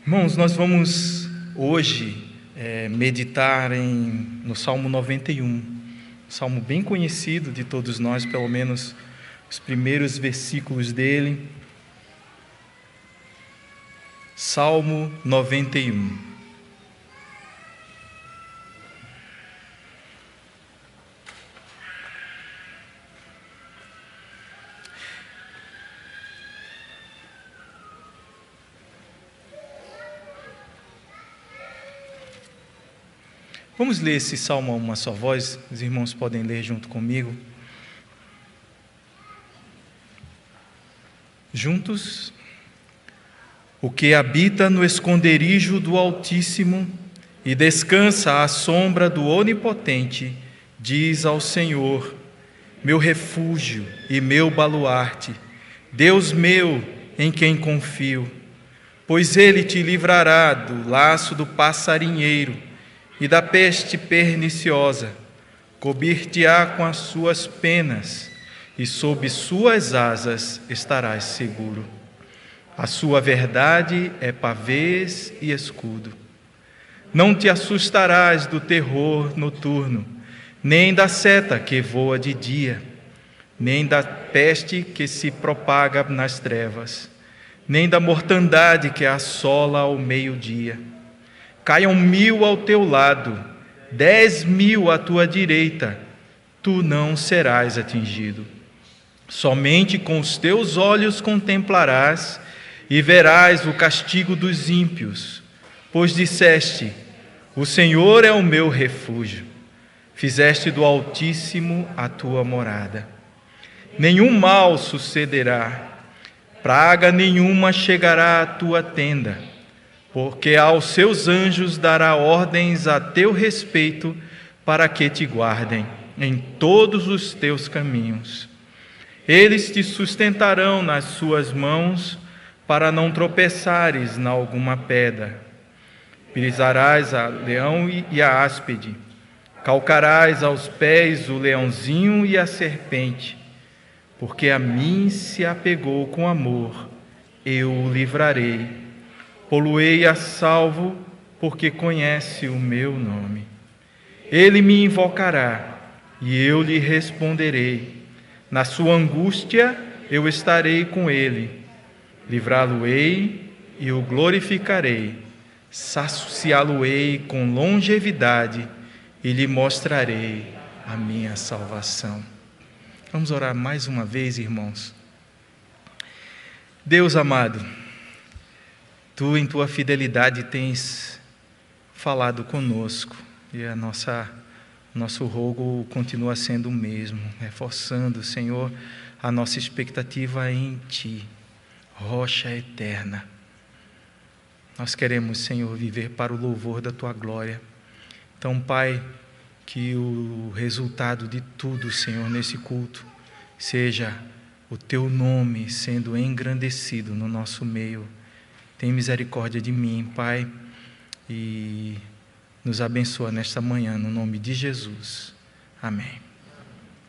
Irmãos, nós vamos hoje meditar no Salmo 91, um salmo bem conhecido de todos nós, pelo menos os primeiros versículos dele. Salmo 91. Vamos ler esse salmo a uma só voz, os irmãos podem ler junto comigo. Juntos. O que habita no esconderijo do Altíssimo e descansa à sombra do Onipotente, diz ao Senhor, meu refúgio e meu baluarte, Deus meu em quem confio, pois Ele te livrará do laço do passarinheiro e da peste perniciosa, cobrir-te-á com as suas penas, e sob suas asas estarás seguro. A sua verdade é pavês e escudo. Não te assustarás do terror noturno, nem da seta que voa de dia, nem da peste que se propaga nas trevas, nem da mortandade que assola ao meio-dia. Caiam 1000 ao teu lado, 10.000 à tua direita, tu não serás atingido. Somente com os teus olhos contemplarás e verás o castigo dos ímpios, pois disseste, o Senhor é o meu refúgio, fizeste do Altíssimo a tua morada. Nenhum mal sucederá, praga nenhuma chegará à tua tenda, porque aos seus anjos dará ordens a teu respeito para que te guardem em todos os teus caminhos. Eles te sustentarão nas suas mãos, para não tropeçares na alguma pedra. Pisarás a leão e a áspide, calcarás aos pés o leãozinho e a serpente, porque a mim se apegou com amor, eu o livrarei. Poluei a salvo, porque conhece o meu nome. Ele me invocará, e eu lhe responderei. Na sua angústia eu estarei com ele. Livrá-lo-ei e o glorificarei. Saciá-lo-ei com longevidade e lhe mostrarei a minha salvação. Vamos orar mais uma vez, irmãos. Deus amado, Tu, em Tua fidelidade, tens falado conosco e nosso rogo continua sendo o mesmo, reforçando, Senhor, a nossa expectativa em Ti, rocha eterna. Nós queremos, Senhor, viver para o louvor da Tua glória. Então, Pai, que o resultado de tudo, Senhor, nesse culto, seja o Teu nome sendo engrandecido no nosso meio. Tem misericórdia de mim, Pai, e nos abençoa nesta manhã, no nome de Jesus. Amém.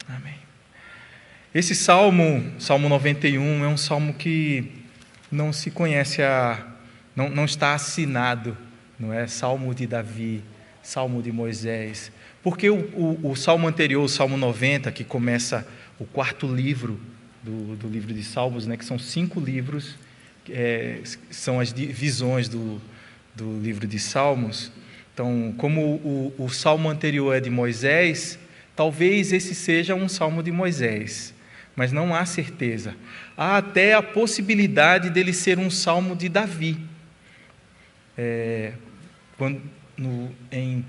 Amém. Esse Salmo 91, é um salmo que não se conhece, não está assinado, não é? Salmo de Davi, Salmo de Moisés. Porque o salmo anterior, o Salmo 90, que começa o 4º livro do livro de Salmos, né, que são 5 livros, são as divisões do livro de Salmos. Então, como o salmo anterior é de Moisés, talvez esse seja um salmo de Moisés, mas não há certeza. Há até a possibilidade dele ser um salmo de Davi. Em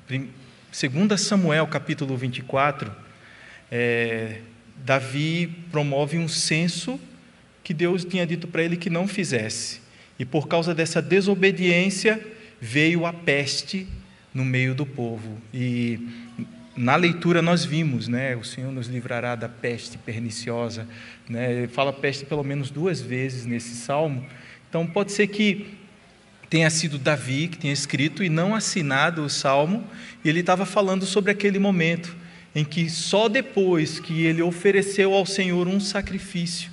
2 Samuel, capítulo 24, Davi promove um censo que Deus tinha dito para ele que não fizesse. E por causa dessa desobediência, veio a peste no meio do povo. E na leitura nós vimos, né, o Senhor nos livrará da peste perniciosa. Né, ele fala peste pelo menos 2 vezes nesse salmo. Então pode ser que tenha sido Davi que tenha escrito e não assinado o salmo, e ele estava falando sobre aquele momento em que só depois que ele ofereceu ao Senhor um sacrifício,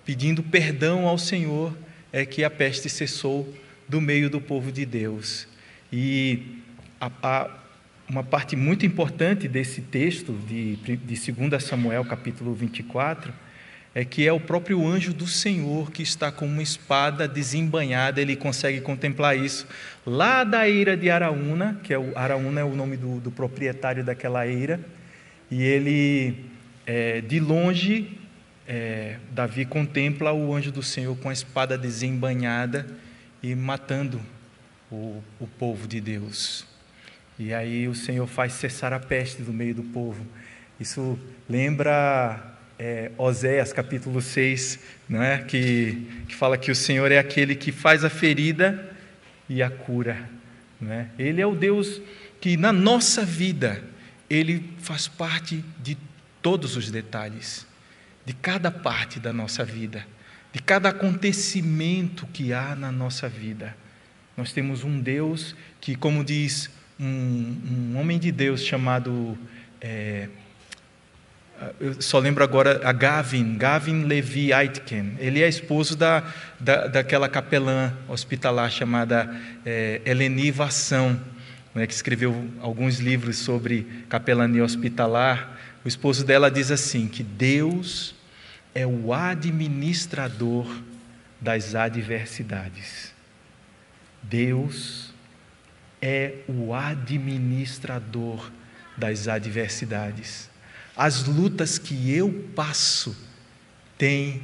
pedindo perdão ao Senhor, é que a peste cessou do meio do povo de Deus. E uma parte muito importante desse texto de 2 Samuel, capítulo 24, é que é o próprio anjo do Senhor que está com uma espada desembainhada. Ele consegue contemplar isso lá da eira de Araúna, que Araúna é o nome do proprietário daquela eira, e ele, de longe, Davi contempla o anjo do Senhor com a espada desembainhada e matando o povo de Deus. E aí o Senhor faz cessar a peste do meio do povo. Isso lembra Oséias capítulo 6, não é? que fala que o Senhor é aquele que faz a ferida e a cura, não é? Ele é o Deus que na nossa vida, Ele faz parte de todos os detalhes, de cada parte da nossa vida, de cada acontecimento que há na nossa vida. Nós temos um Deus que, como diz um homem de Deus chamado, eu só lembro agora, a Gavin Levi Aitken. Ele é esposo daquela capelã hospitalar chamada Eleni Vassão, né, que escreveu alguns livros sobre capelania hospitalar. O esposo dela diz assim, que Deus é o administrador das adversidades. Deus é o administrador das adversidades. As lutas que eu passo têm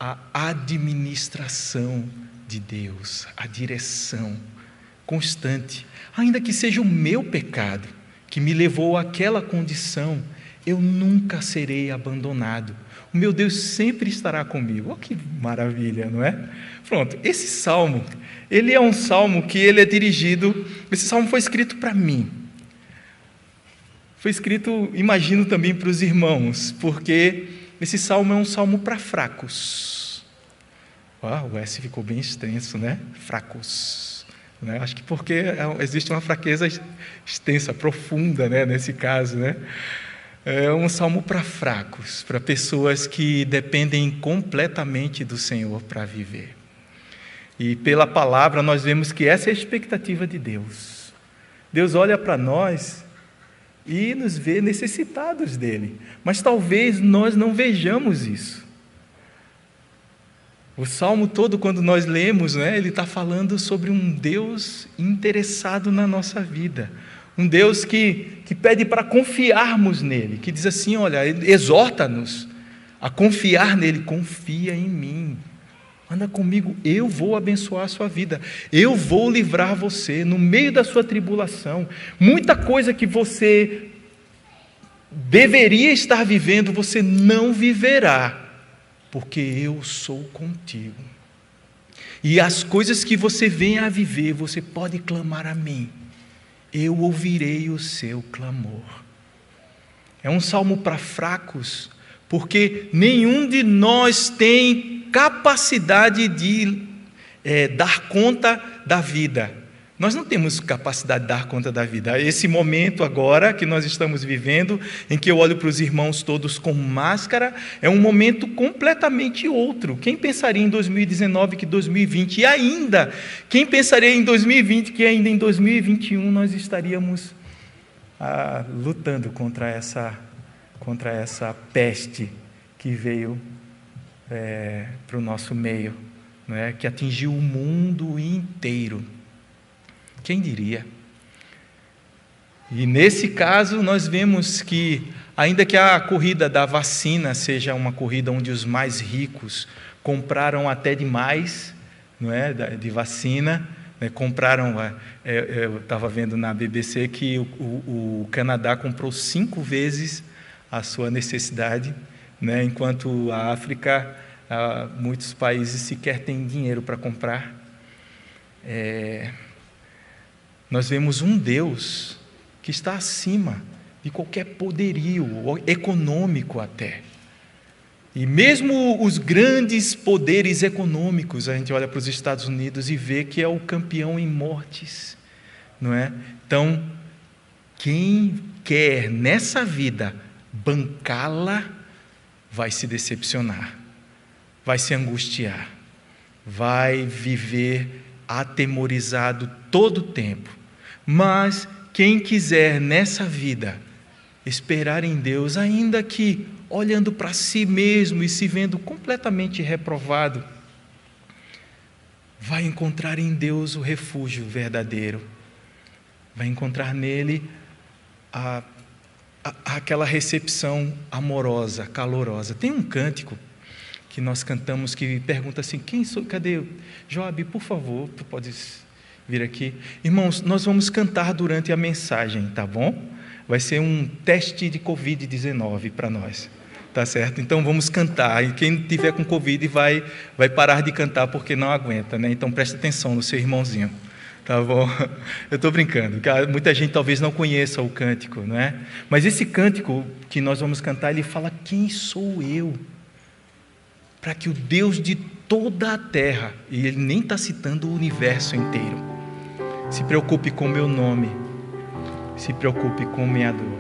a administração de Deus, a direção constante. Ainda que seja o meu pecado que me levou àquela condição, eu nunca serei abandonado. O meu Deus sempre estará comigo. Oh, que maravilha, não é? Pronto, esse salmo, ele é um salmo que ele é dirigido, esse salmo foi escrito para mim. Foi escrito, imagino, também para os irmãos, porque esse salmo é um salmo para fracos. O S ficou bem extenso, né? Fracos. Né? Acho que porque existe uma fraqueza extensa, profunda, né? Nesse caso, né? É um salmo para fracos, para pessoas que dependem completamente do Senhor para viver. E pela palavra nós vemos que essa é a expectativa de Deus. Deus olha para nós e nos vê necessitados dele, mas talvez nós não vejamos isso. O salmo todo, quando nós lemos, né, ele está falando sobre um Deus interessado na nossa vida, um Deus que pede para confiarmos nele, que diz assim, olha, exorta-nos a confiar nele. Confia em mim, anda comigo, eu vou abençoar a sua vida, eu vou livrar você no meio da sua tribulação. Muita coisa que você deveria estar vivendo, você não viverá, porque eu sou contigo. E as coisas que você venha a viver, você pode clamar a mim, eu ouvirei o seu clamor. É um salmo para fracos, porque nenhum de nós tem capacidade de dar conta da vida. Nós não temos capacidade de dar conta da vida. Esse momento agora que nós estamos vivendo, em que eu olho para os irmãos todos com máscara, é um momento completamente outro. Quem pensaria em 2019 que 2020? E ainda, quem pensaria em 2020 que ainda em 2021 nós estaríamos lutando contra essa peste que veio para o nosso meio, não é? Que atingiu o mundo inteiro. Quem diria? E nesse caso nós vemos que, ainda que a corrida da vacina seja uma corrida onde os mais ricos compraram até demais, não é, de vacina, né? Compraram, eu estava vendo na BBC que o Canadá comprou 5 vezes a sua necessidade, né? Enquanto a África, muitos países sequer têm dinheiro para comprar. Nós vemos um Deus que está acima de qualquer poderio econômico até. E mesmo os grandes poderes econômicos, a gente olha para os Estados Unidos e vê que é o campeão em mortes, não é? Então, quem quer nessa vida bancá-la, vai se decepcionar, vai se angustiar, vai viver atemorizado todo o tempo. Mas quem quiser nessa vida esperar em Deus, ainda que olhando para si mesmo e se vendo completamente reprovado, vai encontrar em Deus o refúgio verdadeiro. Vai encontrar nele aquela recepção amorosa, calorosa. Tem um cântico que nós cantamos que pergunta assim: quem sou? Cadê? Joab, por favor, tu podes vir aqui. Irmãos, nós vamos cantar durante a mensagem, tá bom? Vai ser um teste de Covid-19 para nós, tá certo? Então vamos cantar, e quem tiver com Covid vai parar de cantar porque não aguenta, né? Então presta atenção no seu irmãozinho, tá bom? Eu estou brincando, muita gente talvez não conheça o cântico, não é? Mas esse cântico que nós vamos cantar, ele fala: quem sou eu? Para que o Deus de toda a terra, e ele nem está citando o universo inteiro, se preocupe com o meu nome, se preocupe com minha dor.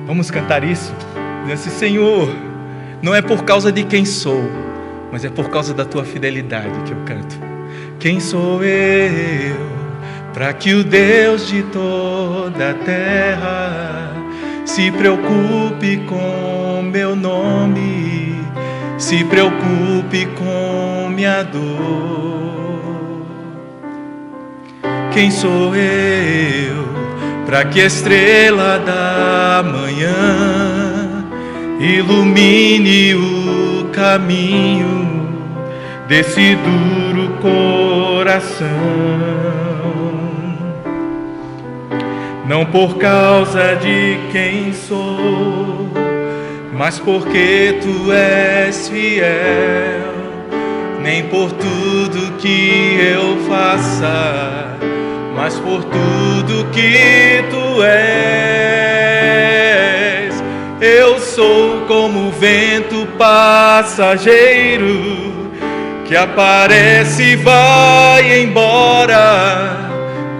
Vamos cantar isso? Diz assim: Senhor, não é por causa de quem sou, mas é por causa da tua fidelidade que eu canto. Quem sou eu para que o Deus de toda a terra se preocupe com meu nome, se preocupe com minha dor? Quem sou eu para que a estrela da manhã ilumine o caminho desse duro coração? Não por causa de quem sou, mas porque tu és fiel, nem por tudo que eu faça, mas por tudo que tu és. Eu sou como o vento passageiro que aparece e vai embora,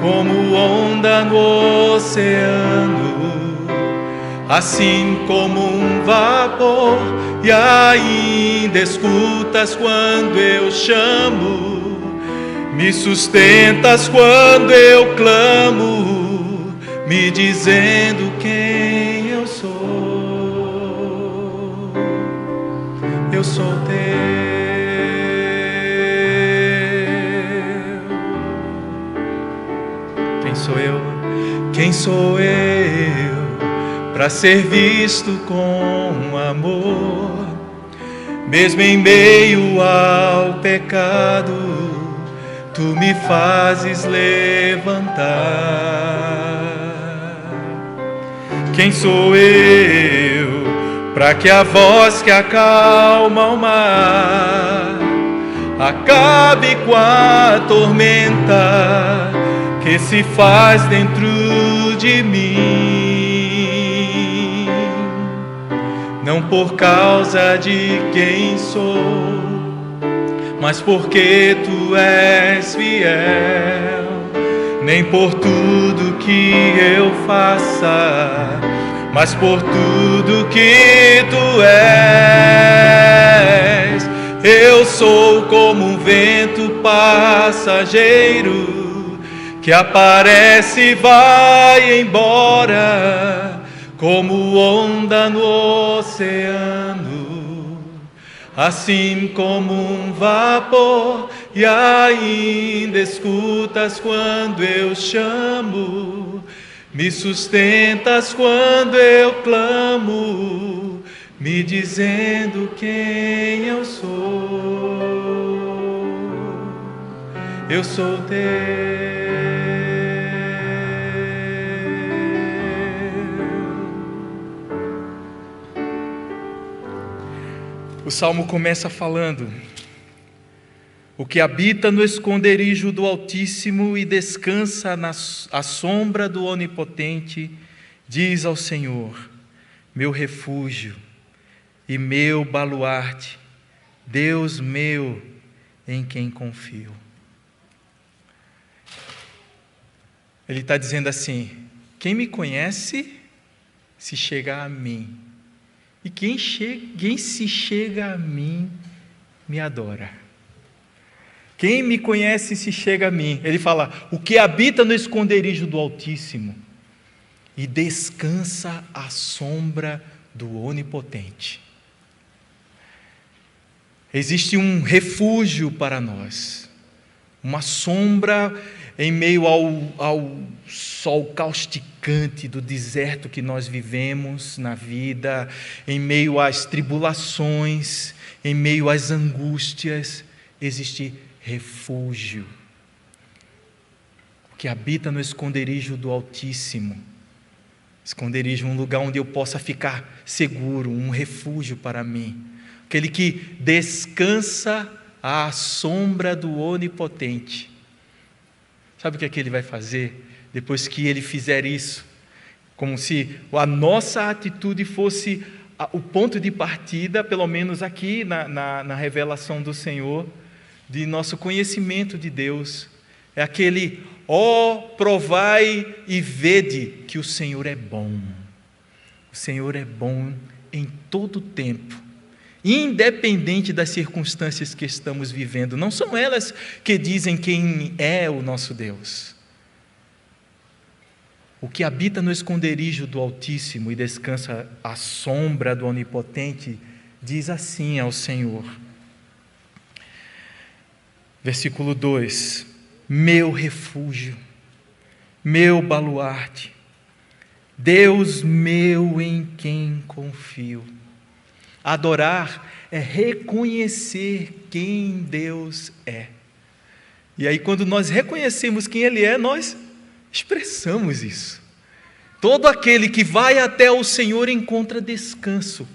como onda no oceano, assim como um vapor, e ainda escutas quando eu chamo, me sustentas quando eu clamo, me dizendo quem eu sou. Eu sou teu. Quem sou eu? Quem sou eu para ser visto com amor, mesmo em meio ao pecado, tu me fazes levantar? Quem sou eu para que a voz que acalma o mar acabe com a tormenta que se faz dentro de mim? Não por causa de quem sou, mas porque tu és fiel, nem por tudo que eu faça, mas por tudo que tu és. Eu sou como um vento passageiro que aparece e vai embora, como onda no oceano, assim como um vapor, e ainda escutas quando eu chamo, me sustentas quando eu clamo, me dizendo quem eu sou. Eu sou teu. O Salmo começa falando: o que habita no esconderijo do Altíssimo e descansa à sombra do Onipotente, diz ao Senhor: meu refúgio e meu baluarte, Deus meu, em quem confio. Ele está dizendo assim: quem me conhece se chega a mim, e quem se chega a mim me adora. Quem me conhece se chega a mim. Ele fala, o que habita no esconderijo do Altíssimo e descansa à sombra do Onipotente. Existe um refúgio para nós, uma sombra em meio ao sol causticante do deserto que nós vivemos na vida, em meio às tribulações, em meio às angústias, existe refúgio. O que habita no esconderijo do Altíssimo. Esconderijo, um lugar onde eu possa ficar seguro, um refúgio para mim. Aquele que descansa à sombra do Onipotente. Sabe o que é que ele vai fazer? Depois que ele fizer isso, como se a nossa atitude fosse o ponto de partida, pelo menos aqui na revelação do Senhor, de nosso conhecimento de Deus. É aquele, provai e vede que o Senhor é bom. O Senhor é bom em todo o tempo, independente das circunstâncias que estamos vivendo. Não são elas que dizem quem é o nosso Deus. O que habita no esconderijo do Altíssimo e descansa à sombra do Onipotente, diz assim ao Senhor. Versículo 2: meu refúgio, meu baluarte, Deus meu em quem confio. Adorar é reconhecer quem Deus é. E aí, quando nós reconhecemos quem Ele é, nós expressamos isso. Todo aquele que vai até o Senhor encontra descanso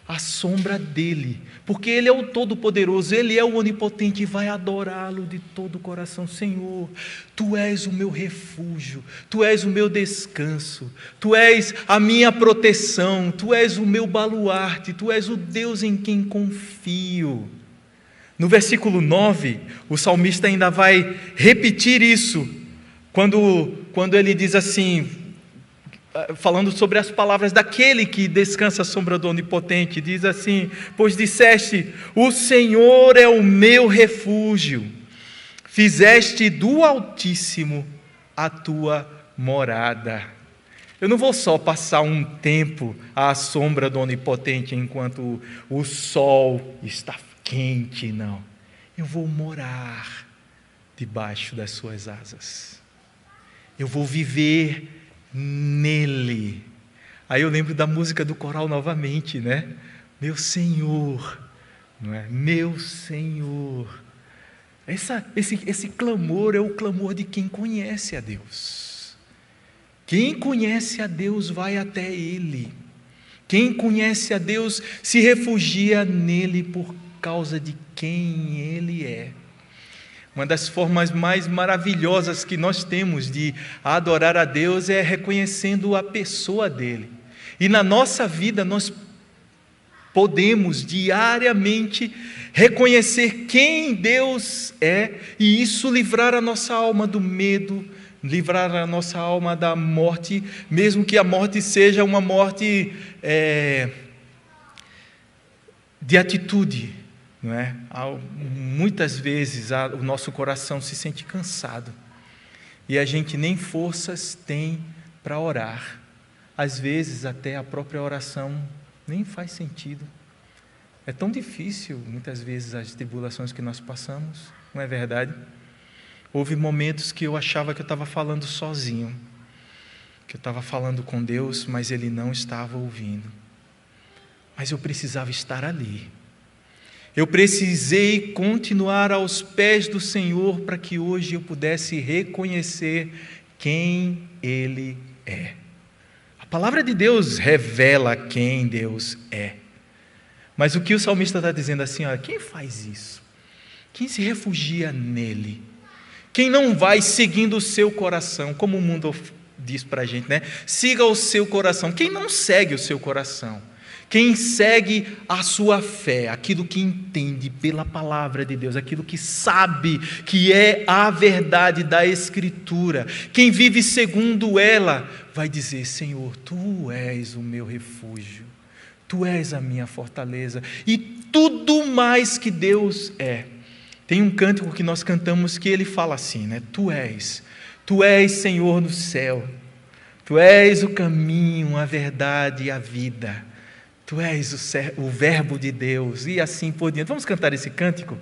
à sombra dEle, porque Ele é o Todo-Poderoso, Ele é o Onipotente, e vai adorá-lo de todo o coração. Senhor, Tu és o meu refúgio, Tu és o meu descanso, Tu és a minha proteção, Tu és o meu baluarte, Tu és o Deus em quem confio. No versículo 9, o salmista ainda vai repetir isso, quando ele diz assim, falando sobre as palavras daquele que descansa à sombra do Onipotente, diz assim: pois disseste, o Senhor é o meu refúgio, fizeste do Altíssimo a tua morada. Eu não vou só passar um tempo à sombra do Onipotente enquanto o sol está quente, não. Eu vou morar debaixo das suas asas. Eu vou viver nele. Aí eu lembro da música do coral novamente, né? Meu Senhor, não é? Meu Senhor. Esse clamor é o clamor de quem conhece a Deus. Quem conhece a Deus vai até Ele. Quem conhece a Deus se refugia nele por causa de quem Ele é. Uma das formas mais maravilhosas que nós temos de adorar a Deus é reconhecendo a pessoa dEle. E na nossa vida nós podemos diariamente reconhecer quem Deus é, e isso livrar a nossa alma do medo, livrar a nossa alma da morte, mesmo que a morte seja uma morte de atitude. Não é? Muitas vezes o nosso coração se sente cansado e a gente nem forças tem para orar. Às vezes até a própria oração nem faz sentido. É tão difícil muitas vezes as tribulações que nós passamos, não é verdade? Houve momentos que eu achava que eu estava falando sozinho, que eu estava falando com Deus, mas Ele não estava ouvindo. Mas eu precisava estar ali. Eu precisei continuar aos pés do Senhor para que hoje eu pudesse reconhecer quem Ele é. A palavra de Deus revela quem Deus é. Mas o que o salmista está dizendo assim, olha, quem faz isso? Quem se refugia nele? Quem não vai seguindo o seu coração, como o mundo diz para a gente, né? Siga o seu coração. Quem não segue o seu coração? Quem segue a sua fé, aquilo que entende pela palavra de Deus, aquilo que sabe que é a verdade da Escritura, quem vive segundo ela, vai dizer: Senhor, Tu és o meu refúgio, Tu és a minha fortaleza, e tudo mais que Deus é, Tem um cântico que nós cantamos que ele fala assim, né? Tu és Senhor no céu, Tu és o caminho, a verdade e a vida, Tu és o verbo de Deus, e assim por diante. Vamos cantar esse cântico?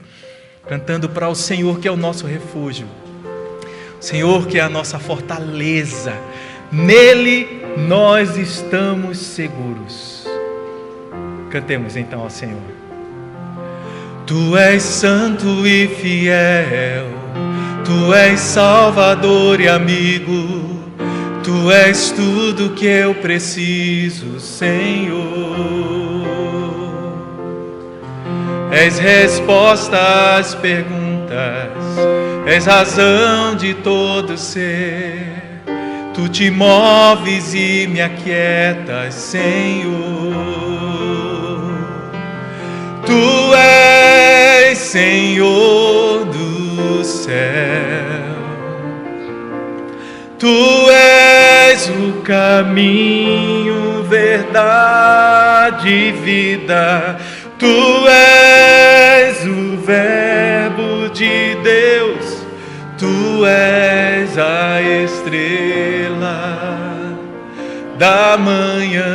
Cantando para o Senhor que é o nosso refúgio, o Senhor que é a nossa fortaleza, nele nós estamos seguros. Cantemos então ao Senhor. Tu és santo e fiel, Tu és Salvador e amigo, Tu és tudo que eu preciso, Senhor. És resposta às perguntas, és razão de todo ser. Tu te moves e me aquietas, Senhor. Tu és Senhor do céu, Tu és o caminho, verdade e vida, Tu és o verbo de Deus, Tu és a estrela da manhã,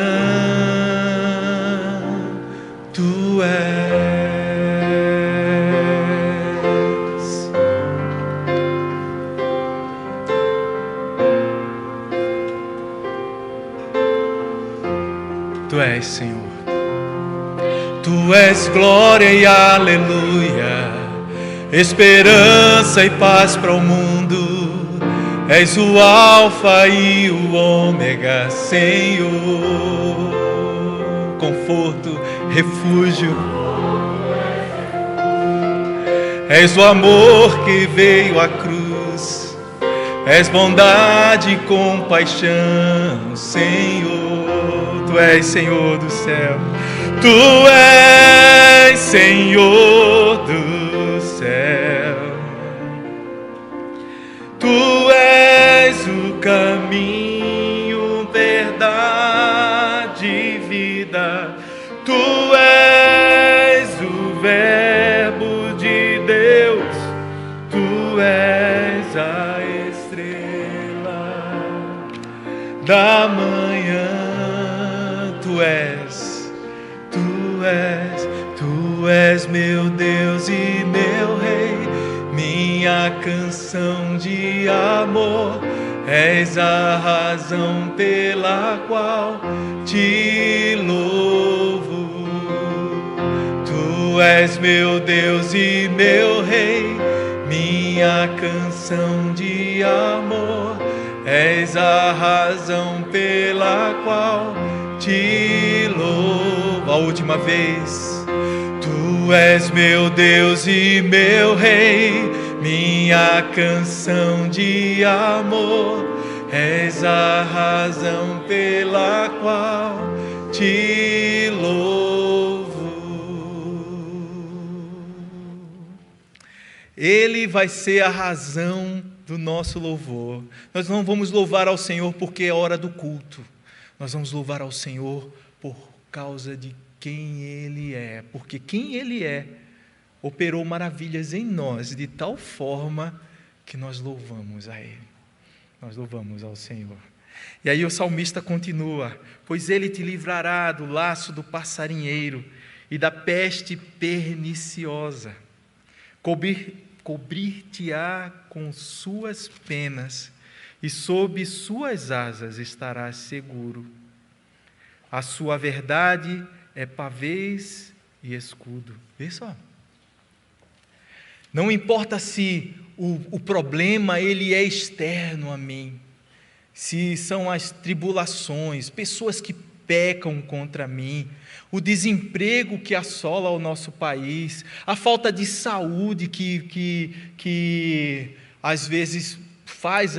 Tu és. Tu és, Senhor. Tu és glória e aleluia, esperança e paz para o mundo. És o alfa e o ômega, Senhor. Conforto, refúgio. És o amor que veio à cruz. És bondade e compaixão, Senhor. Tu és Senhor do céu. Tu és Senhor do céu. Tu és o caminho, verdade e vida. Tu és o verbo de Deus. Tu és a estrela da manhã. Tu és meu Deus e meu Rei, minha canção de amor. És a razão pela qual te louvo. Tu és meu Deus e meu Rei, minha canção de amor. És a razão pela qual te louvo. A última vez. Tu és meu Deus e meu Rei, minha canção de amor. És a razão pela qual te louvo. Ele vai ser a razão do nosso louvor. Nós não vamos louvar ao Senhor porque é hora do culto. Nós vamos louvar ao Senhor por causa de quem Ele é, porque quem Ele é operou maravilhas em nós de tal forma que nós louvamos a Ele, nós louvamos ao Senhor. E aí o salmista continua: pois Ele te livrará do laço do passarinheiro e da peste perniciosa, cobrir-te-á com suas penas e sob suas asas estarás seguro. A sua verdade é pavês e escudo. Vê só. Não importa se o problema ele é externo a mim, se são as tribulações, pessoas que pecam contra mim, o desemprego que assola o nosso país, a falta de saúde que às vezes faz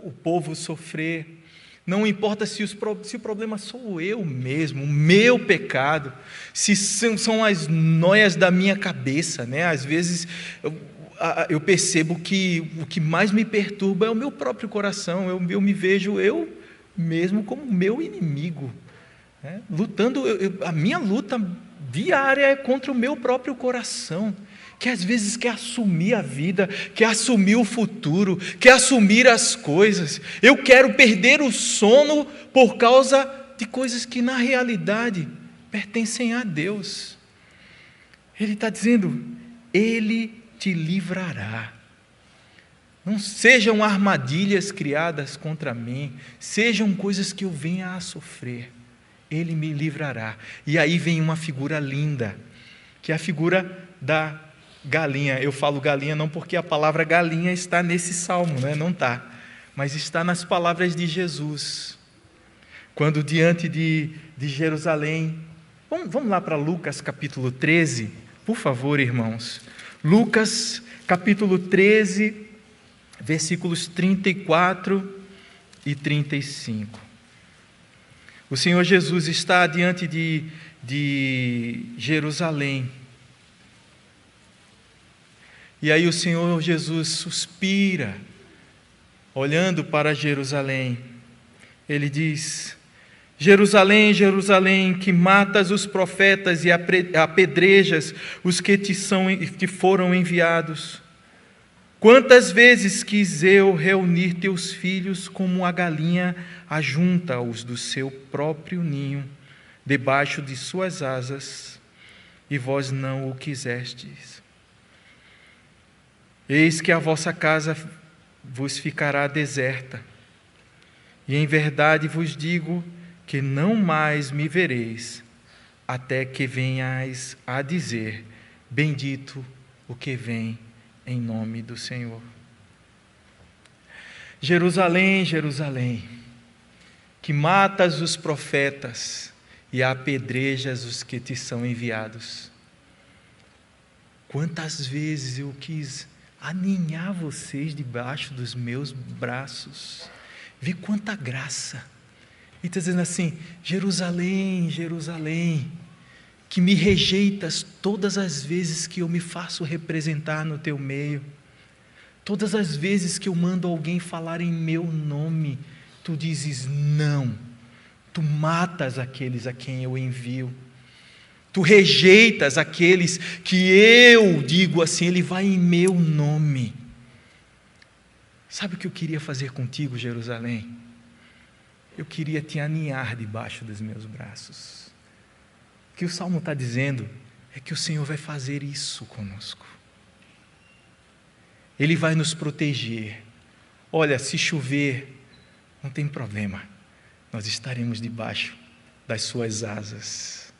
o povo sofrer. Não importa se o problema sou eu mesmo, o meu pecado, se são as noias da minha cabeça, né? Às vezes eu percebo que o que mais me perturba é o meu próprio coração. Eu me vejo eu mesmo como meu inimigo, né? Lutando. A minha luta diária é contra o meu próprio coração, que às vezes quer assumir a vida, quer assumir o futuro, quer assumir as coisas. Eu quero perder o sono por causa de coisas que na realidade pertencem a Deus. Ele está dizendo, Ele te livrará. Não sejam armadilhas criadas contra mim, sejam coisas que eu venha a sofrer. Ele me livrará. E aí vem uma figura linda, que é a figura da galinha. Eu falo galinha não porque a palavra galinha está nesse salmo, né? Não está, mas está nas palavras de Jesus. Quando diante de Jerusalém, vamos lá para Lucas capítulo 13, por favor, irmãos. Lucas capítulo 13, versículos 34 e 35. O Senhor Jesus está diante de Jerusalém. E aí o Senhor Jesus suspira, olhando para Jerusalém. Ele diz, Jerusalém, Jerusalém, que matas os profetas e apedrejas os que te foram enviados. Quantas vezes quis eu reunir teus filhos como a galinha ajunta-os do seu próprio ninho, debaixo de suas asas, e vós não o quisestes. Eis que a vossa casa vos ficará deserta, e em verdade vos digo que não mais me vereis, até que venhais a dizer, bendito o que vem em nome do Senhor. Jerusalém, Jerusalém, que matas os profetas e apedrejas os que te são enviados. Quantas vezes eu quis aninhar vocês debaixo dos meus braços. Vê quanta graça. E está dizendo assim, Jerusalém, Jerusalém, que me rejeitas todas as vezes que eu me faço representar no teu meio. Todas as vezes que eu mando alguém falar em meu nome, tu dizes não. Tu matas aqueles a quem eu envio. Tu rejeitas aqueles que eu digo assim, ele vai em meu nome. Sabe o que eu queria fazer contigo, Jerusalém? Eu queria te aninhar debaixo dos meus braços. O que o Salmo está dizendo é que o Senhor vai fazer isso conosco. Ele vai nos proteger. Olha, se chover, não tem problema. Nós estaremos debaixo das suas asas.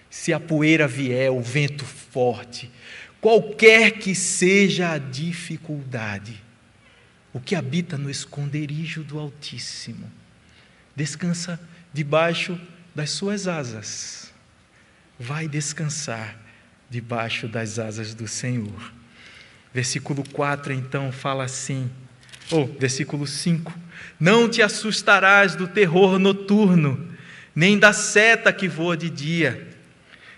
Se a poeira vier, o vento forte, qualquer que seja a dificuldade, o que habita no esconderijo do Altíssimo, descansa debaixo das suas asas, vai descansar debaixo das asas do Senhor. Versículo 4 então fala assim, versículo 5, não te assustarás do terror noturno, nem da seta que voa de dia,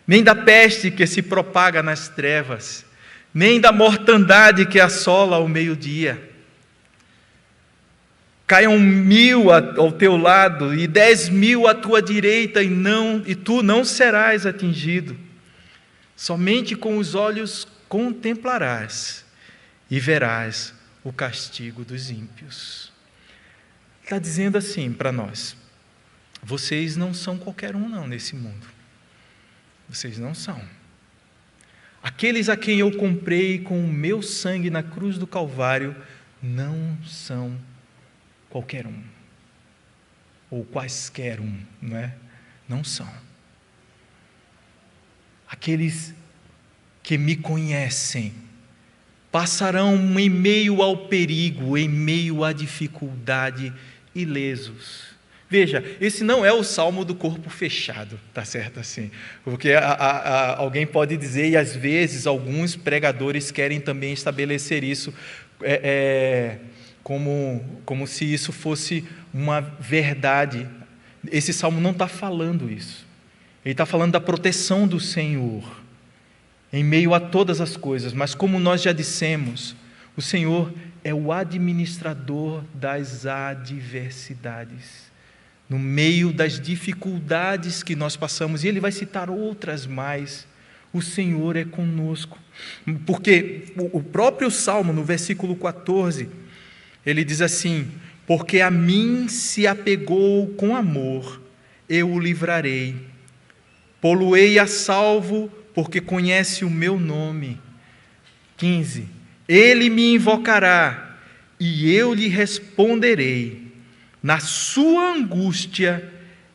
nem da peste que se propaga nas trevas, nem da mortandade que assola ao meio-dia. Caiam 1000 ao teu lado e 10.000 à tua direita, e tu não serás atingido. Somente com os olhos contemplarás e verás o castigo dos ímpios. Está dizendo assim para nós, vocês não são qualquer um não nesse mundo. Vocês não são. Aqueles a quem eu comprei com o meu sangue na cruz do Calvário não são qualquer um. Ou quaisquer um, não é? Não são. Aqueles que me conhecem passarão em meio ao perigo, em meio à dificuldade, ilesos. Veja, esse não é o salmo do corpo fechado, tá certo assim? Porque alguém pode dizer, e às vezes alguns pregadores querem também estabelecer isso como se isso fosse uma verdade. Esse salmo não está falando isso. Ele está falando da proteção do Senhor em meio a todas as coisas. Mas como nós já dissemos, o Senhor é o administrador das adversidades. No meio das dificuldades que nós passamos, e ele vai citar outras mais, O Senhor é conosco. Porque o próprio Salmo, no versículo 14, ele diz assim: porque a mim se apegou com amor, eu o livrarei. Pô-lo-ei a salvo, porque conhece o meu nome. 15. Ele me invocará, e eu lhe responderei. Na sua angústia,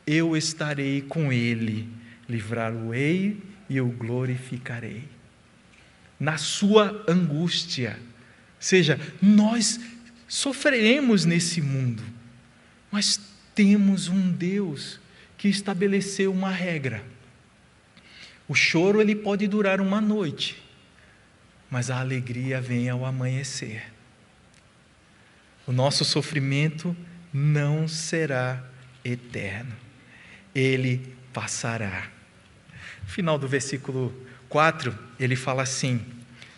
eu estarei com ele. Livrar-o-ei e o glorificarei. Na sua angústia. Ou seja, nós sofreremos nesse mundo, mas temos um Deus que estabeleceu uma regra. O choro ele pode durar uma noite, mas a alegria vem ao amanhecer. O nosso sofrimento não será eterno, ele passará. No final do versículo 4, ele fala assim: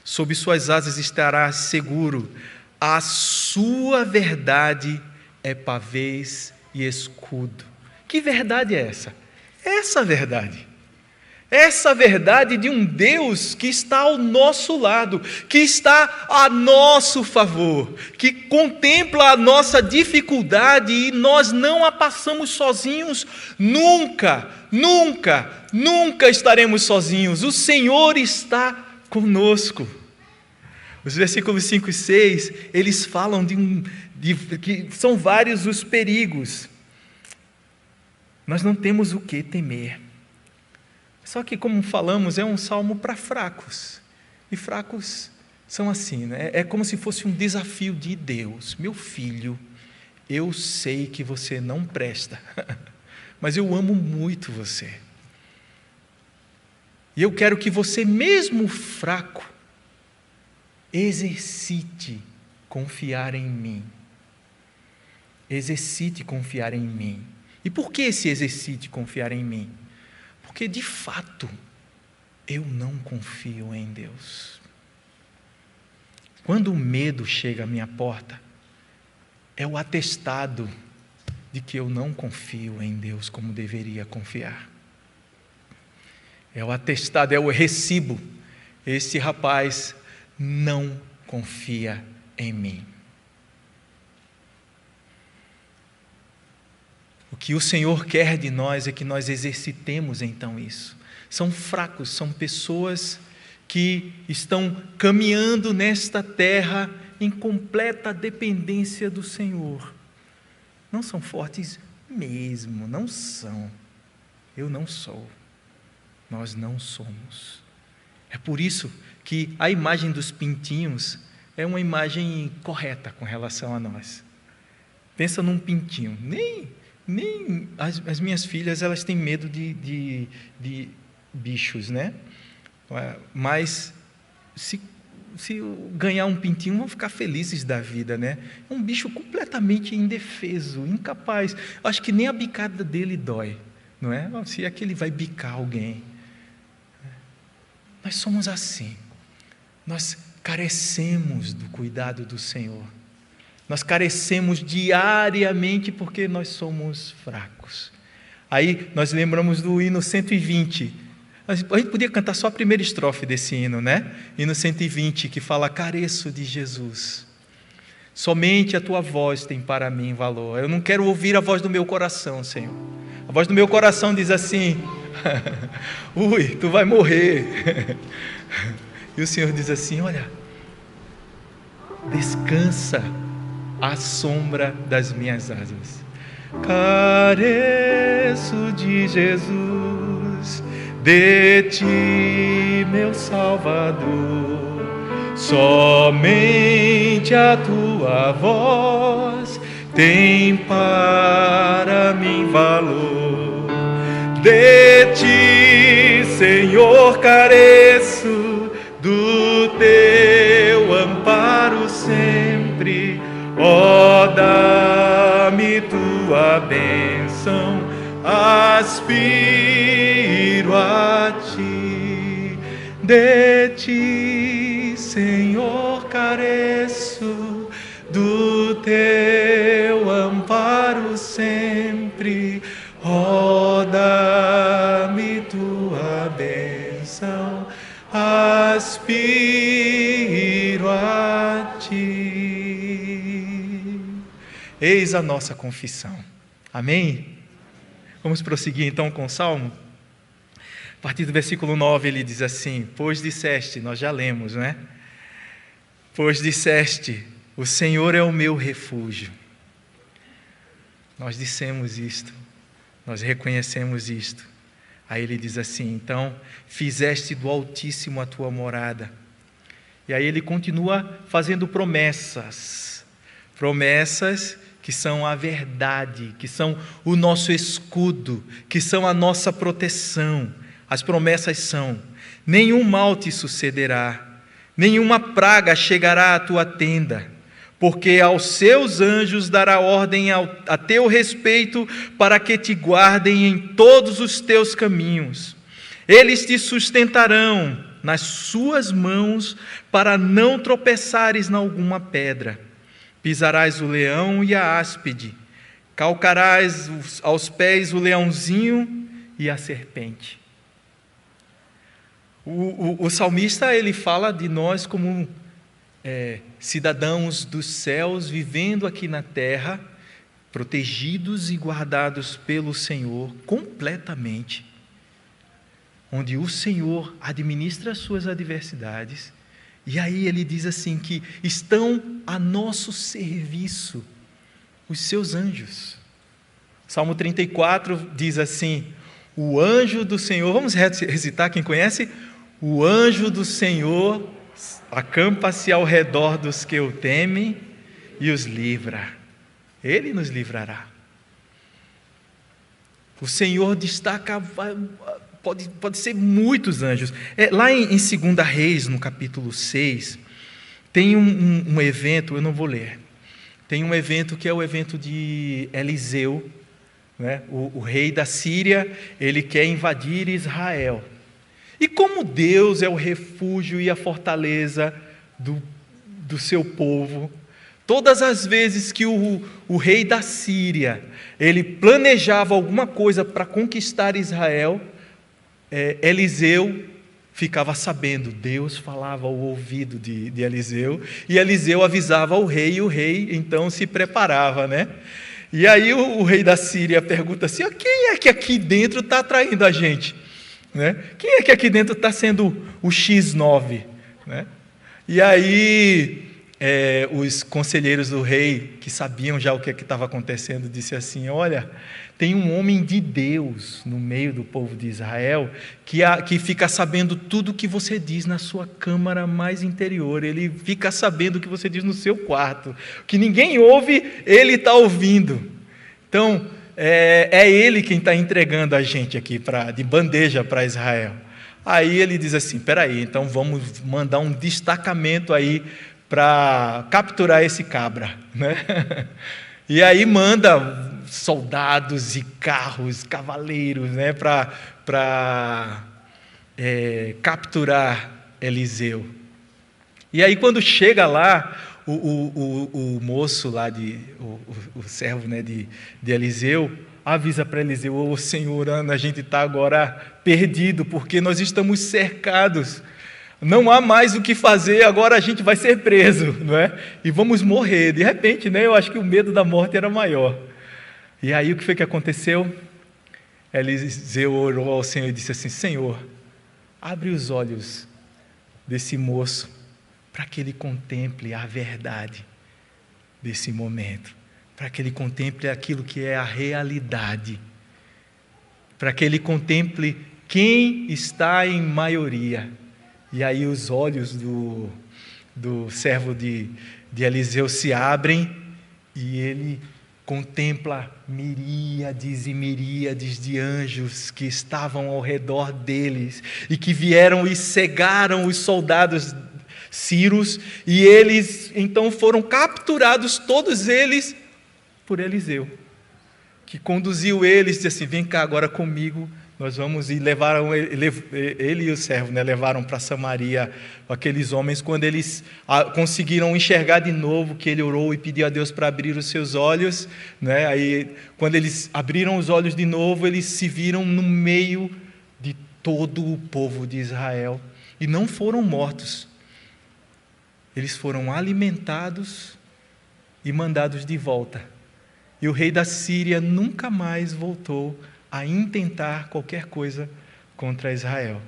sob suas asas estará seguro, a sua verdade é pavês e escudo. Que verdade é essa? Essa verdade de um Deus que está ao nosso lado, que está a nosso favor, que contempla a nossa dificuldade e nós não a passamos sozinhos nunca, nunca, nunca estaremos sozinhos. O Senhor está conosco. Os versículos 5 e 6, eles falam que são vários os perigos. Nós não temos o que temer. Só que, como falamos, é um salmo para fracos. E fracos são assim, né? É como se fosse um desafio de Deus. Meu filho, eu sei que você não presta, mas eu amo muito você. E eu quero que você, mesmo fraco, exercite confiar em mim. Exercite confiar em mim. E por que esse exercite confiar em mim? Porque, de fato, eu não confio em Deus. Quando o medo chega à minha porta, é o atestado de que eu não confio em Deus como deveria confiar. É o atestado, é o recibo. Esse rapaz não confia em mim. O que o Senhor quer de nós é que nós exercitemos então isso. São fracos, são pessoas que estão caminhando nesta terra em completa dependência do Senhor. Não são fortes mesmo, não são. Eu não sou. Nós não somos. É por isso que a imagem dos pintinhos é uma imagem correta com relação a nós. Pensa num pintinho. Nem as minhas filhas, elas têm medo de bichos, né? Mas se ganhar um pintinho, vão ficar felizes da vida, né? É um bicho completamente indefeso, incapaz. Acho que nem a bicada dele dói, não é? Se é que ele vai bicar alguém. Nós somos assim. Nós carecemos do cuidado do Senhor. Nós carecemos diariamente porque nós somos fracos. Aí nós lembramos do hino 120. A gente podia cantar só a primeira estrofe desse hino, né? Hino 120, que fala: careço de Jesus. Somente a tua voz tem para mim valor. Eu não quero ouvir a voz do meu coração, Senhor. A voz do meu coração diz assim: ui, tu vai morrer. E o Senhor diz assim: olha, descansa à sombra das minhas asas. Careço de Jesus, de ti, meu Salvador. Somente a tua voz tem para mim valor. De ti, Senhor, careço, do teu amparo sempre. Ó, dá-me tua bênção, aspiro a ti. De ti, Senhor, careço, do teu amparo sempre. Ó, dá-me tua bênção. bênção aspiro a ti. Eis a nossa confissão. Amém? Vamos prosseguir então com o Salmo? A partir do versículo 9 ele diz assim: pois disseste, nós já lemos, né? Pois disseste, o Senhor é o meu refúgio. Nós dissemos isto, nós reconhecemos isto. Aí ele diz assim: então, fizeste do Altíssimo a tua morada. E aí ele continua fazendo promessas que são a verdade, que são o nosso escudo, que são a nossa proteção. As promessas são: nenhum mal te sucederá, nenhuma praga chegará à tua tenda, porque aos seus anjos dará ordem a teu respeito, para que te guardem em todos os teus caminhos. Eles te sustentarão nas suas mãos, para não tropeçares em alguma pedra. Pisarás o leão e a áspide, calcarás aos pés o leãozinho e a serpente. O salmista, ele fala de nós como cidadãos dos céus, vivendo aqui na terra, protegidos e guardados pelo Senhor completamente, onde o Senhor administra as suas adversidades. E aí ele diz assim, que estão a nosso serviço os seus anjos. Salmo 34 diz assim: o anjo do Senhor, vamos recitar, quem conhece? O anjo do Senhor acampa-se ao redor dos que o temem e os livra. Ele nos livrará. O Senhor destaca, pode ser muitos anjos. Lá em 2 Reis, no capítulo 6, tem um evento, eu não vou ler. Tem um evento que é o evento de Eliseu, né? O rei da Síria, ele quer invadir Israel. E como Deus é o refúgio e a fortaleza do seu povo, todas as vezes que o rei da Síria, ele planejava alguma coisa para conquistar Israel, Eliseu ficava sabendo. Deus falava ao ouvido de Eliseu, e Eliseu avisava ao rei, e o rei então se preparava, né? E aí o rei da Síria pergunta assim: quem é que aqui dentro está atraindo a gente? Né? Quem é que aqui dentro está sendo o X9? Né? E aí os conselheiros do rei, que sabiam já o que estava acontecendo, disse assim: olha, tem um homem de Deus no meio do povo de Israel, que fica sabendo tudo o que você diz na sua câmara mais interior. Ele fica sabendo o que você diz no seu quarto. O que ninguém ouve, ele está ouvindo. Então, é ele quem está entregando a gente aqui de bandeja para Israel. Aí ele diz assim: peraí, então vamos mandar um destacamento aí para capturar esse cabra, né? E aí manda soldados e carros, cavaleiros, né, para capturar Eliseu. E aí quando chega lá, o moço lá, o servo, né, de Eliseu, avisa para Eliseu: ô Senhor, a gente está agora perdido, porque nós estamos cercados, não há mais o que fazer, agora a gente vai ser preso, não é? E vamos morrer. De repente, né, eu acho que o medo da morte era maior. E aí o que foi que aconteceu? Eliseu orou ao Senhor e disse assim: Senhor, abre os olhos desse moço, para que ele contemple a verdade desse momento, para que ele contemple aquilo que é a realidade, para que ele contemple quem está em maioria. E aí os olhos do servo de Eliseu se abrem, e ele contempla miríades e miríades de anjos que estavam ao redor deles, e que vieram e cegaram os soldados sírios, e eles então foram capturados, todos eles, por Eliseu, que conduziu eles, disse assim: vem cá agora comigo, nós vamos. E levaram ele e o servo, né, levaram para Samaria aqueles homens. Quando eles conseguiram enxergar de novo, que ele orou e pediu a Deus para abrir os seus olhos, né, aí quando eles abriram os olhos de novo, eles se viram no meio de todo o povo de Israel e não foram mortos. Eles foram alimentados e mandados de volta. E o rei da Síria nunca mais voltou a intentar qualquer coisa contra Israel.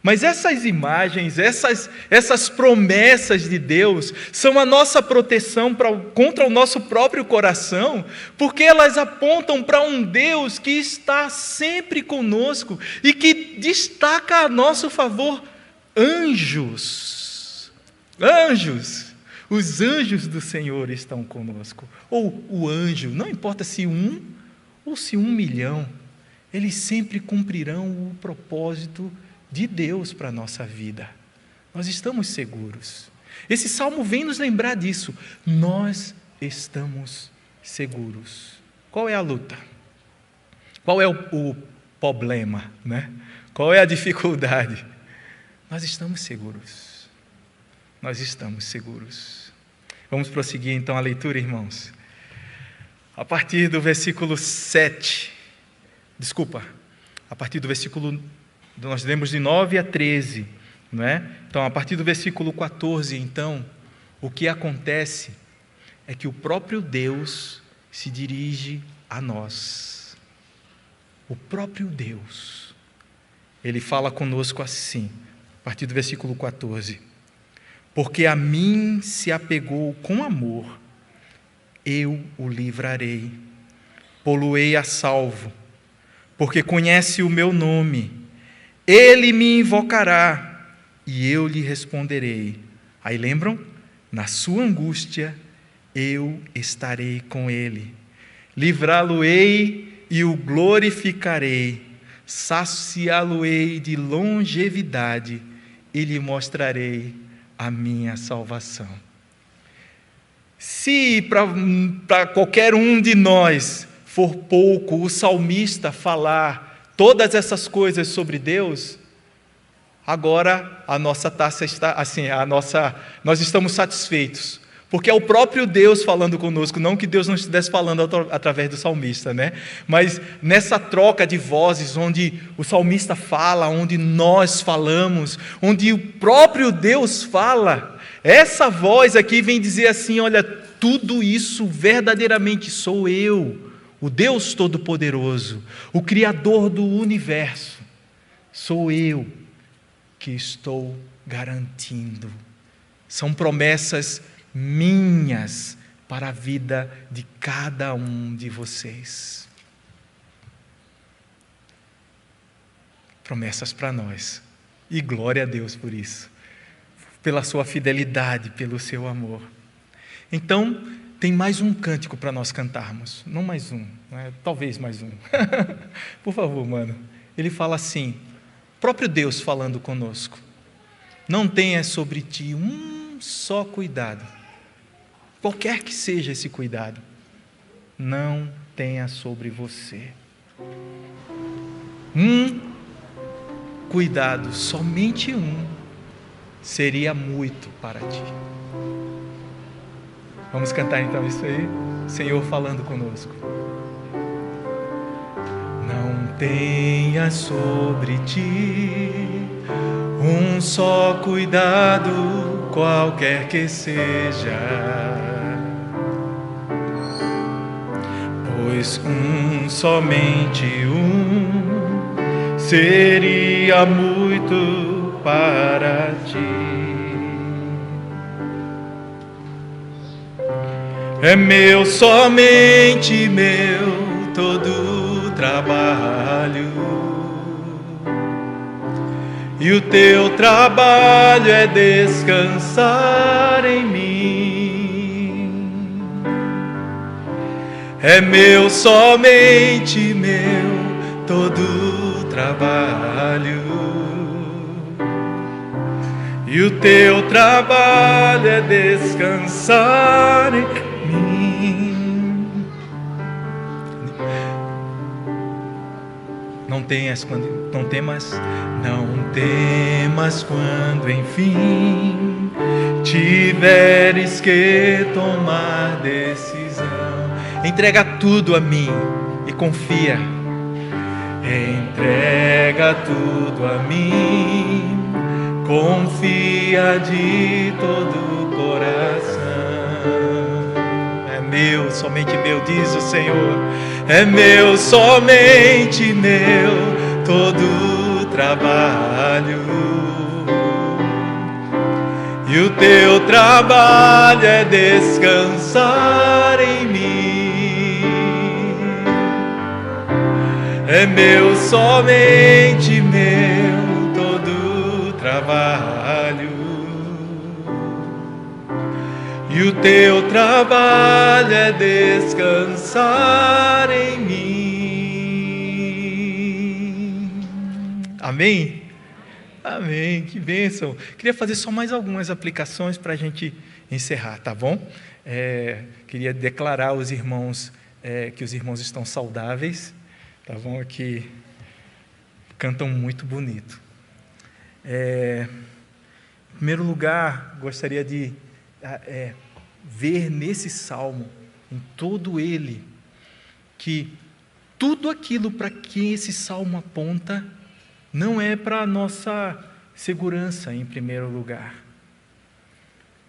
Mas essas imagens, essas promessas de Deus são a nossa proteção contra o nosso próprio coração, porque elas apontam para um Deus que está sempre conosco e que destaca a nosso favor anjos. Anjos! Os anjos do Senhor estão conosco. Ou o anjo, não importa se 1 ou se 1 milhão, eles sempre cumprirão o propósito de Deus para a nossa vida. Nós estamos seguros. Esse salmo vem nos lembrar disso. Nós estamos seguros. Qual é a luta? Qual é o problema, né? Qual é a dificuldade? Nós estamos seguros. Nós estamos seguros. Vamos prosseguir então a leitura, irmãos. A partir do versículo 7. A partir do versículo, nós lemos de 9 a 13, não é? Então, a partir do versículo 14, então, o que acontece é que o próprio Deus se dirige a nós. O próprio Deus. Ele fala conosco assim, a partir do versículo 14. Porque a mim se apegou com amor, eu o livrarei, pô-lo-ei a salvo, porque conhece o meu nome. Ele me invocará e eu lhe responderei. Aí lembram? Na sua angústia eu estarei com ele. Livrá-lo-ei e o glorificarei. Saciá-lo-ei de longevidade e lhe mostrarei a minha salvação. Se para qualquer um de nós for pouco o salmista falar todas essas coisas sobre Deus, agora a nossa taça está assim, nós estamos satisfeitos, porque é o próprio Deus falando conosco, não que Deus não estivesse falando através do salmista, né? Mas nessa troca de vozes, onde o salmista fala, onde nós falamos, onde o próprio Deus fala, essa voz aqui vem dizer assim: olha, tudo isso verdadeiramente sou eu, o Deus Todo-Poderoso, o Criador do universo, sou eu que estou garantindo. São promessas minhas para a vida de cada um de vocês. Promessas para nós. E glória a Deus por isso. Pela sua fidelidade, pelo seu amor. Então, tem mais um cântico para nós cantarmos. Não mais um, né? Talvez mais um. Por favor, mano. Ele fala assim, próprio Deus falando conosco: não tenha sobre ti um só cuidado, qualquer que seja esse cuidado, não tenha sobre você um cuidado, somente um, seria muito para ti. Vamos cantar então isso aí, Senhor falando conosco. Não tenha sobre ti um só cuidado, qualquer que seja, pois somente um seria muito para ti. É meu, somente meu, todo o trabalho, e o teu trabalho é descansar em mim. É meu, somente meu, todo o trabalho, e o teu trabalho é descansar em mim. Não temas quando enfim tiveres que tomar decisão. Entrega tudo a mim e confia. entrega tudo a mim, confia de todo o coração. É meu, somente meu, diz o Senhor. É meu, somente meu, todo o trabalho. E o teu trabalho é descansar em mim. É meu, somente meu, todo o trabalho. E o teu trabalho é descansar em mim. Amém? Amém, que bênção. Queria fazer só mais algumas aplicações para a gente encerrar, tá bom? Queria declarar aos irmãos que os irmãos estão saudáveis, tá bom? Que cantam muito bonito. Em primeiro lugar, gostaria de ver nesse salmo, em todo ele, que tudo aquilo para que esse salmo aponta não é para a nossa segurança, em primeiro lugar,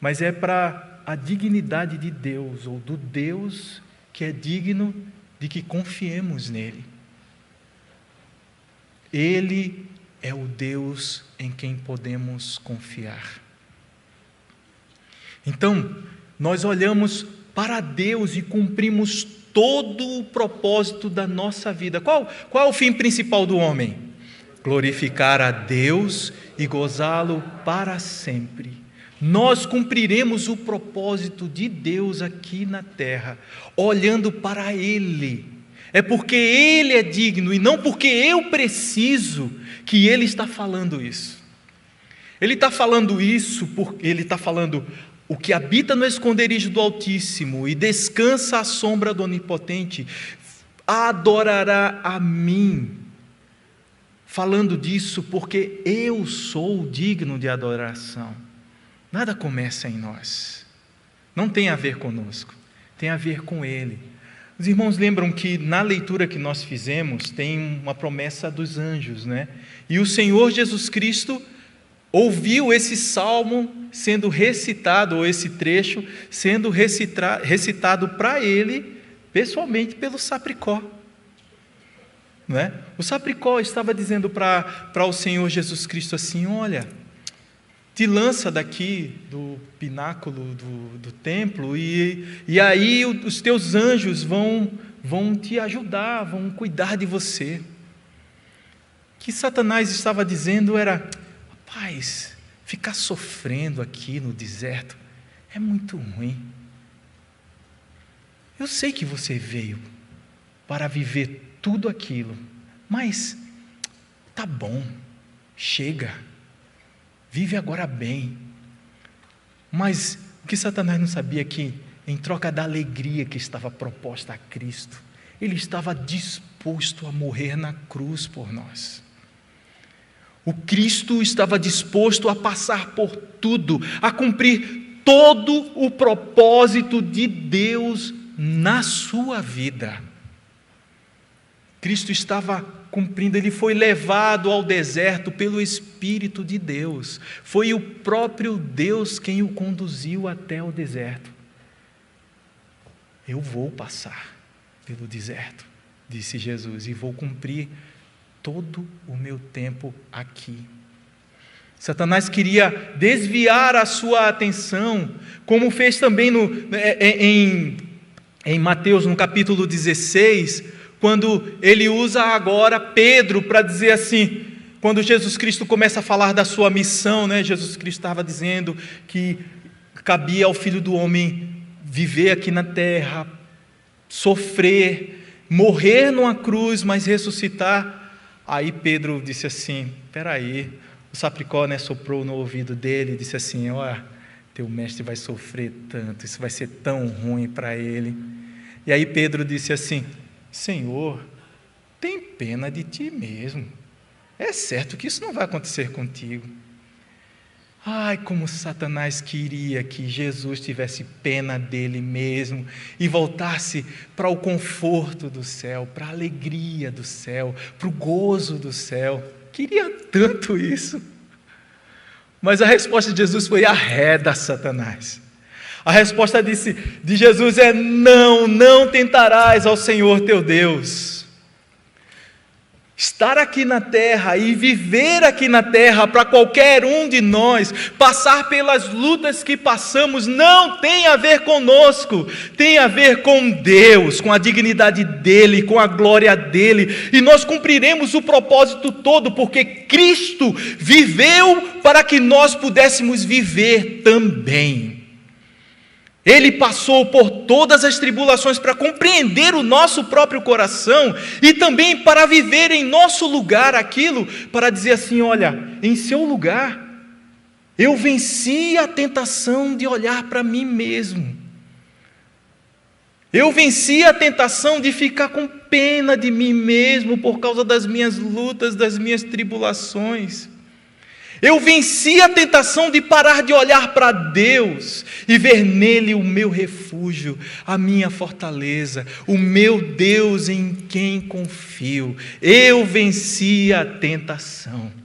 mas é para a dignidade de Deus, ou do Deus que é digno de que confiemos nele. Ele é o Deus em quem podemos confiar. Então, nós olhamos para Deus e cumprimos todo o propósito da nossa vida. Qual é o fim principal do homem? Glorificar a Deus e gozá-lo para sempre. Nós cumpriremos o propósito de Deus aqui na terra, olhando para Ele. É porque Ele é digno e não porque eu preciso que Ele está falando isso. Ele está falando isso porque Ele está falando: o que habita no esconderijo do Altíssimo e descansa à sombra do Onipotente, adorará a mim. Falando disso porque eu sou digno de adoração. Nada começa em nós. Não tem a ver conosco, tem a ver com Ele. Os irmãos lembram que na leitura que nós fizemos tem uma promessa dos anjos, né? E o Senhor Jesus Cristo ouviu esse salmo sendo recitado, ou esse trecho sendo recitado para Ele, pessoalmente pelo Sapricó. Não é? O Sapricó estava dizendo para o Senhor Jesus Cristo assim: olha, te lança daqui do pináculo do templo e aí os teus anjos vão te ajudar, vão cuidar de você. O que Satanás estava dizendo era: rapaz, ficar sofrendo aqui no deserto é muito ruim. Eu sei que você veio para viver tudo aquilo, mas tá bom, chega, vive agora bem. Mas o que Satanás não sabia é que, em troca da alegria que estava proposta a Cristo, Ele estava disposto a morrer na cruz por nós. O Cristo estava disposto a passar por tudo, a cumprir todo o propósito de Deus na sua vida. Cristo estava cumprindo, Ele foi levado ao deserto pelo Espírito de Deus. Foi o próprio Deus quem o conduziu até o deserto. Eu vou passar pelo deserto, disse Jesus, e vou cumprir todo o meu tempo aqui. Satanás queria desviar a sua atenção, como fez também em Mateus, no capítulo 16, quando ele usa agora Pedro para dizer assim, quando Jesus Cristo começa a falar da sua missão, né? Jesus Cristo estava dizendo que cabia ao Filho do Homem viver aqui na terra, sofrer, morrer numa cruz, mas ressuscitar. Aí Pedro disse assim: espera aí, o Sapricó, né, soprou no ouvido dele e disse assim: ó, teu mestre vai sofrer tanto, isso vai ser tão ruim para ele. E aí Pedro disse assim: Senhor, tem pena de ti mesmo. É certo que isso não vai acontecer contigo. Ai, como Satanás queria que Jesus tivesse pena dele mesmo e voltasse para o conforto do céu, para a alegria do céu, para o gozo do céu. Queria tanto isso. Mas a resposta de Jesus foi: arreda, Satanás. A resposta de Jesus é: não tentarás ao Senhor teu Deus. Estar aqui na terra e viver aqui na terra, para qualquer um de nós, passar pelas lutas que passamos, não tem a ver conosco, tem a ver com Deus, com a dignidade dEle, com a glória dEle, e nós cumpriremos o propósito todo, porque Cristo viveu para que nós pudéssemos viver também. Ele passou por todas as tribulações para compreender o nosso próprio coração e também para viver em nosso lugar aquilo, para dizer assim: olha, em seu lugar, eu venci a tentação de olhar para mim mesmo. Eu venci a tentação de ficar com pena de mim mesmo por causa das minhas lutas, das minhas tribulações. Eu venci a tentação de parar de olhar para Deus e ver nele o meu refúgio, a minha fortaleza, o meu Deus em quem confio. Eu venci a tentação.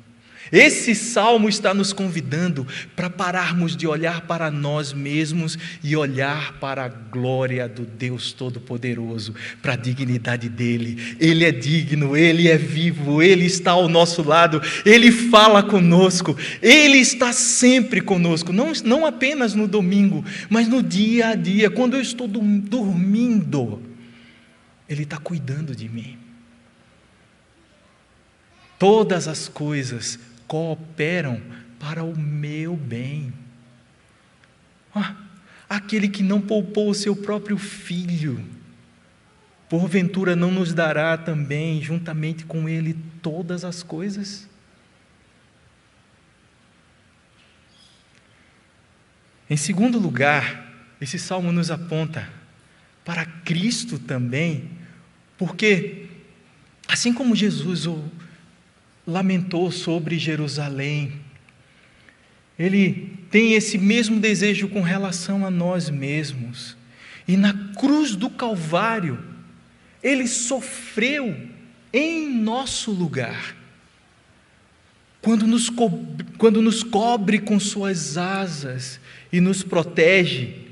Esse salmo está nos convidando para pararmos de olhar para nós mesmos e olhar para a glória do Deus Todo-Poderoso, para a dignidade dEle. Ele é digno, Ele é vivo, Ele está ao nosso lado, Ele fala conosco, Ele está sempre conosco, não apenas no domingo, mas no dia a dia, quando eu estou dormindo, Ele está cuidando de mim. Todas as coisas cooperam para o meu bem. Aquele que não poupou o seu próprio filho, porventura não nos dará também, juntamente com ele, todas as coisas? Em segundo lugar, esse salmo nos aponta para Cristo também, porque assim como Jesus lamentou sobre Jerusalém, Ele tem esse mesmo desejo com relação a nós mesmos. E na cruz do Calvário, Ele sofreu em nosso lugar. Quando nos cobre com suas asas e nos protege,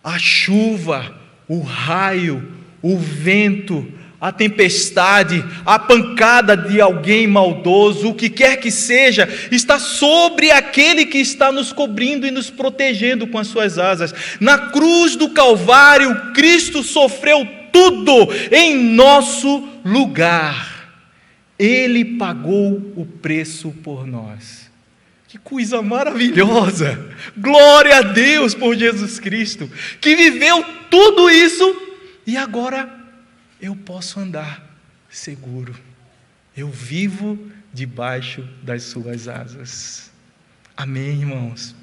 a chuva, o raio, o vento, a tempestade, a pancada de alguém maldoso, o que quer que seja, está sobre aquele que está nos cobrindo e nos protegendo com as suas asas. Na cruz do Calvário, Cristo sofreu tudo em nosso lugar. Ele pagou o preço por nós. Que coisa maravilhosa! Glória a Deus por Jesus Cristo, que viveu tudo isso e agora eu posso andar seguro. Eu vivo debaixo das suas asas. Amém, irmãos?